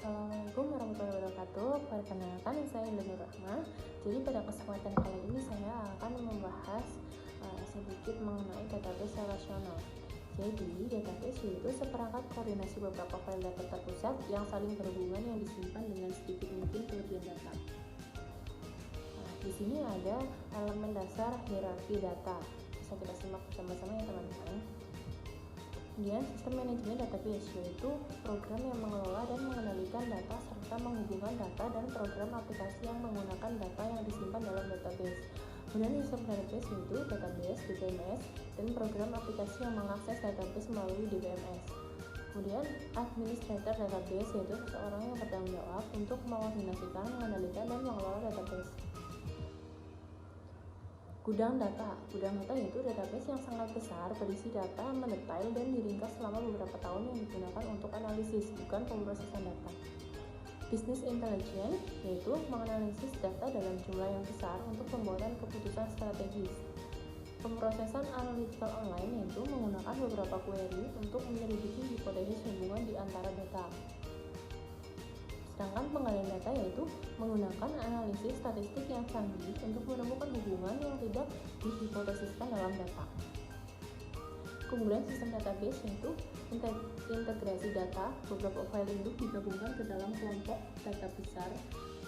Assalamualaikum warahmatullahi wabarakatuh. Perkenalkan, saya Nur Rahma. Jadi pada kesempatan kali ini saya akan membahas sedikit mengenai database relasional. Jadi database itu seperangkat koordinasi beberapa file data terpusat yang saling berhubungan yang disimpan dengan sedikit mungkin kelebihan data. Di sini ada elemen dasar hierarki data. Bisa kita simak bersama-sama ya teman-teman. Kemudian sistem manajemen database, yaitu program yang mengelola dan mengendalikan data serta menghubungkan data dan program aplikasi yang menggunakan data yang disimpan dalam database. Kemudian sistem database yaitu database, DBMS, dan program aplikasi yang mengakses database melalui DBMS. Kemudian administrator database yaitu seseorang yang bertanggung jawab untuk mengkoordinasikan, mengendalikan, dan mengelola database. Gudang data yaitu database yang sangat besar, berisi data mendetail dan diringkas selama beberapa tahun yang digunakan untuk analisis, bukan pemrosesan data. Business intelligence yaitu menganalisis data dalam jumlah yang besar untuk pembuatan keputusan strategis. Pemrosesan analytical online yaitu menggunakan beberapa query untuk menyelidiki hipotesis hubungan di antara data. Sedangkan penggalian data yaitu menggunakan analisis statistik yang canggih untuk menemukan hubungan yang tidak dihipotesiskan dalam data. Kemudian sistem database yaitu integrasi data, beberapa file induk digabungkan ke dalam kelompok data besar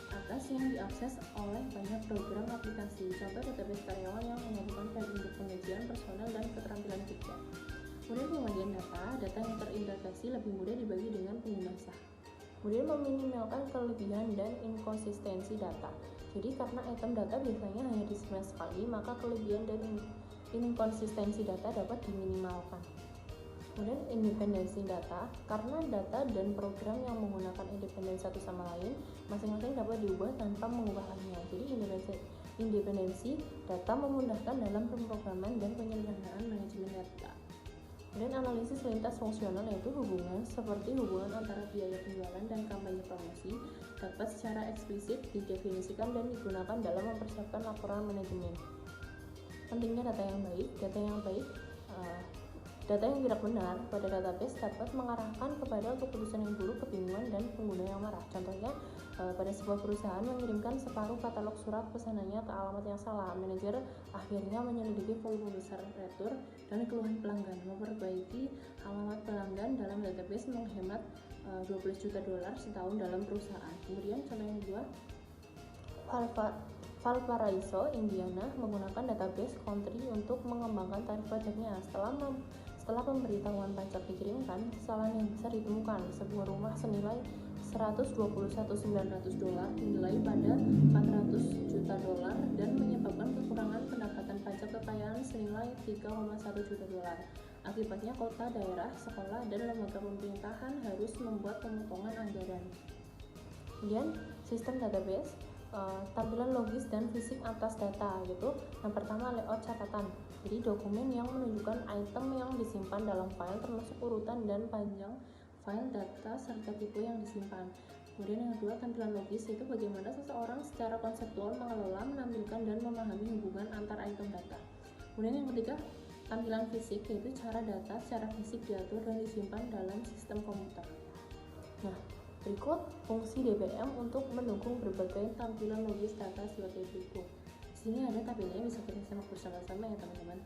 atas yang diakses oleh banyak program aplikasi. Contoh database karyawan yang menggabungkan file induk pengajian, personel, dan keterampilan kerja. Kemudian pembagian data yang terintegrasi lebih mudah dibagi dengan pengguna sah. Kemudian meminimalkan kelebihan dan inkonsistensi data. Jadi karena item data biasanya hanya disimpan sekali, maka kelebihan dan inkonsistensi data dapat diminimalkan. Kemudian independensi data, karena data dan program yang menggunakan independen satu sama lain, masing-masing dapat diubah tanpa mengubah lainnya. Jadi independensi data memudahkan dalam pemrograman dan penyederhanaan manajemen data. Kemudian analisis lintas fungsional yaitu hubungan seperti hubungan antara biaya penjualan dan kampanye promosi dapat secara eksplisit didefinisikan dan digunakan dalam mempersiapkan laporan manajemen. Pentingnya data yang baik data yang tidak benar pada database dapat mengarahkan kepada keputusan yang buruk, kebingungan, dan pengguna yang marah. Contohnya, pada sebuah perusahaan mengirimkan separuh katalog surat pesanannya ke alamat yang salah. Manajer akhirnya menyelidiki volume besar retur dan keluhan pelanggan, memperbaiki alamat pelanggan dalam database, menghemat $12 juta setahun dalam perusahaan. Kemudian contoh yang kedua, Valparaiso, Indiana menggunakan database country untuk mengembangkan tarif pajaknya. Setelah pemberitahuan pajak dikirimkan, kesalahan yang besar ditemukan. Sebuah rumah senilai $121.900 dinilai pada $400 juta dan menyebabkan kekurangan pendapatan pajak kekayaan senilai $3,1 juta. Akibatnya kota, daerah, sekolah, dan lembaga pemerintahan harus membuat pemotongan anggaran. Kemudian sistem database, tampilan logis dan fisik atas data gitu. Yang pertama, layout catatan. Jadi dokumen yang menunjukkan item yang disimpan dalam file termasuk urutan dan panjang file data serta tipe yang disimpan. Kemudian yang kedua, tampilan logis, yaitu bagaimana seseorang secara konseptual mengelola, menampilkan, dan memahami hubungan antar item data. Kemudian yang ketiga, tampilan fisik, yaitu cara data secara fisik diatur dan disimpan dalam sistem komputer. Nah, berikut fungsi DBM untuk mendukung berbagai tampilan logis data sebagai berikut. Di sini ada tabelnya, bisa kita simak bersama-sama ya teman-teman.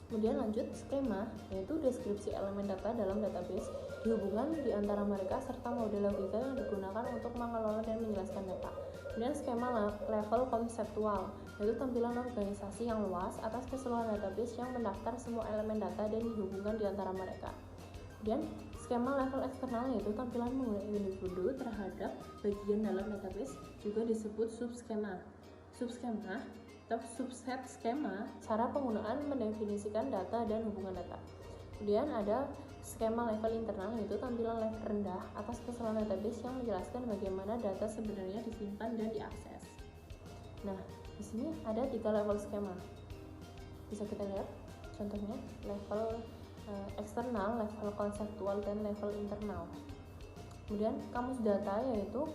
Kemudian lanjut, skema, yaitu deskripsi elemen data dalam database, dihubungkan di antara mereka serta model logika yang digunakan untuk mengelola dan menjelaskan data. Kemudian skema level konseptual, yaitu tampilan organisasi yang luas atas keseluruhan database yang mendaftar semua elemen data dan dihubungkan di antara mereka. Kemudian skema level eksternal, yaitu tampilan menggunakan individu terhadap bagian dalam database, juga disebut subskema. Subskema atau subset skema, cara penggunaan mendefinisikan data dan hubungan data. Kemudian ada skema level internal, yaitu tampilan level rendah atas keseluruhan database yang menjelaskan bagaimana data sebenarnya disimpan dan diakses. Nah, di sini ada 3 level skema. Bisa kita lihat contohnya, level eksternal, level konseptual, dan level internal. Kemudian kamus data, yaitu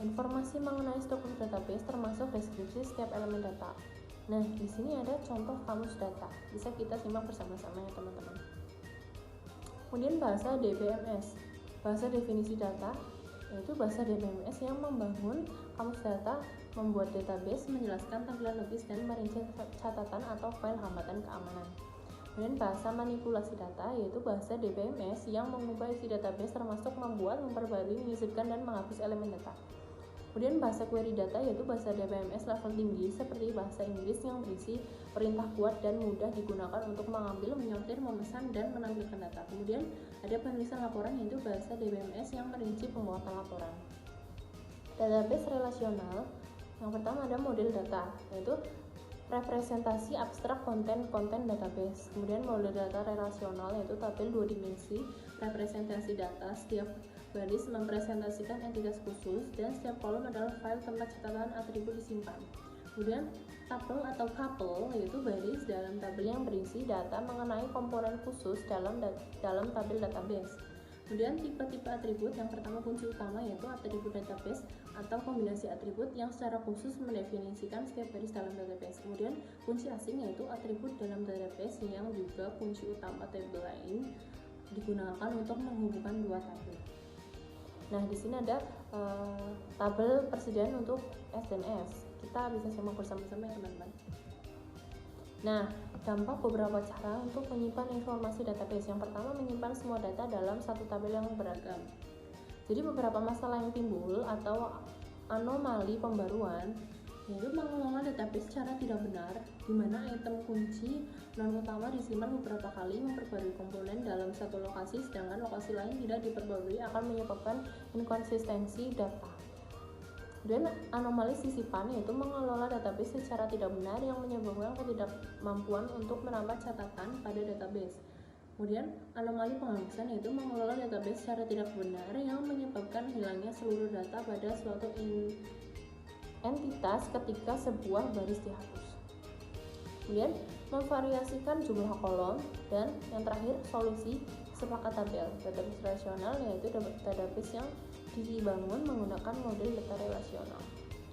informasi mengenai struktur database termasuk deskripsi setiap elemen data. Nah, di sini ada contoh kamus data. Bisa kita simak bersama-sama ya teman-teman. Kemudian bahasa DBMS. Bahasa definisi data yaitu bahasa DBMS yang membangun kamus data, membuat database, menjelaskan tampilan logis dan merinci catatan atau file hambatan keamanan. Kemudian bahasa manipulasi data yaitu bahasa DBMS yang mengubah isi database termasuk membuat, memperbarui, menyisipkan dan menghapus elemen data. Kemudian bahasa query data yaitu bahasa DBMS level tinggi seperti bahasa Inggris yang berisi perintah kuat dan mudah digunakan untuk mengambil, menyortir, memesan, dan menampilkan data. Kemudian ada penulisan laporan yaitu bahasa DBMS yang merinci pembuatan laporan. Database relasional, yang pertama ada model data yaitu representasi abstrak konten database. Kemudian model data relasional yaitu tabel 2 dimensi, representasi data, setiap baris mempresentasikan entitas khusus dan setiap kolom adalah file tempat catatan atribut disimpan. Kemudian tabel atau tuple yaitu baris dalam tabel yang berisi data mengenai komponen khusus dalam tabel database. Kemudian tipe-tipe atribut, yang pertama kunci utama yaitu atribut database atau kombinasi atribut yang secara khusus mendefinisikan setiap baris dalam database. Kemudian kunci asing yaitu atribut dalam database yang juga kunci utama tabel lain digunakan untuk menghubungkan dua tabel. Nah, di sini ada tabel persediaan untuk S dan S. Kita bisa simak bersama-sama ya teman-teman. Nah, dampak beberapa cara untuk menyimpan informasi database. Yang pertama, menyimpan semua data dalam satu tabel yang beragam. Jadi beberapa masalah yang timbul atau anomali pembaruan yaitu mengelola database secara tidak benar, di mana item kunci non utama disimpan beberapa kali, memperbarui komponen dalam satu lokasi sedangkan lokasi lain tidak diperbarui akan menyebabkan inkonsistensi data. Dan anomali sisipan yaitu mengelola database secara tidak benar yang menyebabkan ketidakmampuan untuk menambah catatan pada database. Kemudian anomali penghapusan yaitu mengelola database secara tidak benar yang menyebabkan hilangnya seluruh data pada suatu entitas ketika sebuah baris dihapus. Kemudian memvariasikan jumlah kolom, dan yang terakhir solusi sepakat tabel. Database relasional yaitu database yang dibangun menggunakan model data relasional.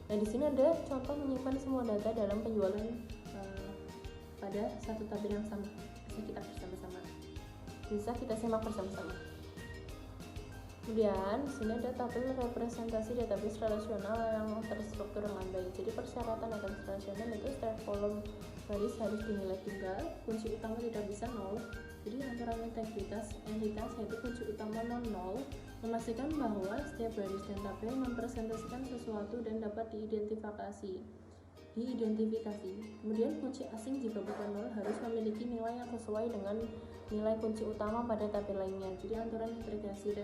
Nah, di sini ada contoh menyimpan semua data dalam penjualan pada satu tabel yang sama. Bisa kita simak bersama-sama. Kemudian di sini ada tabel representasi database relasional yang terstruktur dengan baik. Jadi persyaratan database relasional itu setiap kolom baris harus dinilai tunggal, kunci utama tidak bisa nol. Jadi antara integritas entitas yaitu kunci utama non-nol, memastikan bahwa setiap baris dan tabel mempresentasikan sesuatu dan dapat diidentifikasi. Kemudian kunci asing jika bukan nol harus memiliki nilai yang sesuai dengan nilai kunci utama pada tabel lainnya. Jadi aturan integrasi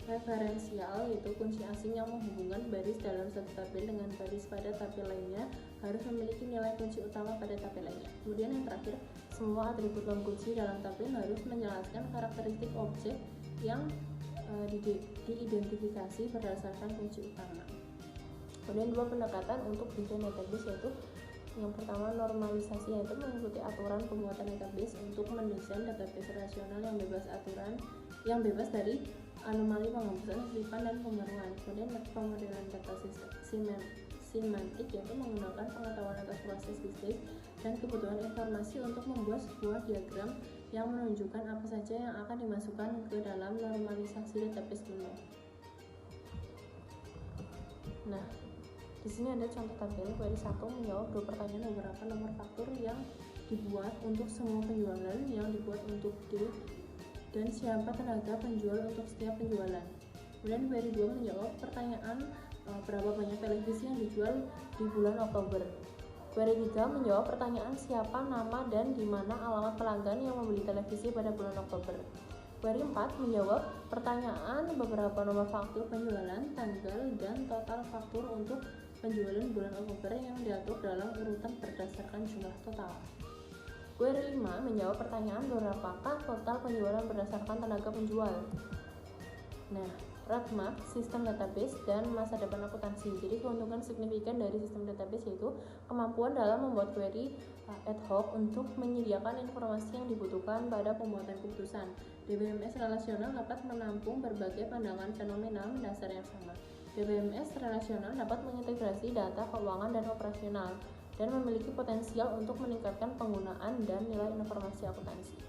referensial yaitu kunci asing yang menghubungkan baris dalam satu tabel dengan baris pada tabel lainnya harus memiliki nilai kunci utama pada tabel lainnya. Kemudian yang terakhir, semua atribut non kunci dalam tabel harus menjelaskan karakteristik objek yang diidentifikasi berdasarkan kunci utama. Kemudian dua pendekatan untuk desain database yaitu yang pertama normalisasi yaitu mengikuti aturan pembuatan database untuk mendesain database relasional yang bebas dari anomali penghapusan, sisipan, dan pembaruan. Kemudian pemodelan data semantik yaitu menggunakan pengetahuan atas proses bisnis dan kebutuhan informasi untuk membuat sebuah diagram yang menunjukkan apa saja yang akan dimasukkan ke dalam normalisasi database kuno. Nah, di sini ada contoh tabel. Query 1 menjawab dua pertanyaan beberapa nomor faktur yang dibuat untuk semua penjualan yang dibuat untuk D dan siapa tenaga penjual untuk setiap penjualan. Kemudian query 2 menjawab pertanyaan berapa banyak televisi yang dijual di bulan Oktober. Query 3 menjawab pertanyaan siapa nama dan di mana alamat pelanggan yang membeli televisi pada bulan Oktober. Query 4 menjawab pertanyaan beberapa nomor faktur penjualan, tanggal, dan total faktur untuk penjualan bulan Oktober yang diatur dalam urutan berdasarkan jumlah total. Query 5 menjawab pertanyaan berapakah total penjualan berdasarkan tenaga penjual. Nah, roadmap sistem database dan masa depan akuntansi. Jadi keuntungan signifikan dari sistem database yaitu kemampuan dalam membuat query ad hoc untuk menyediakan informasi yang dibutuhkan pada pembuatan keputusan. DBMS relasional dapat menampung berbagai pandangan fenomena mendasar yang sama. DBMS relasional dapat mengintegrasi data keuangan dan operasional dan memiliki potensial untuk meningkatkan penggunaan dan nilai informasi akuntansi.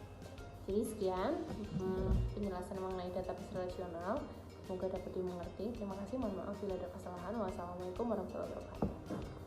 Jadi sekian penjelasan mengenai database relasional, semoga dapat dimengerti. Terima kasih, mohon maaf bila ada kesalahan. Wassalamualaikum warahmatullahi wabarakatuh.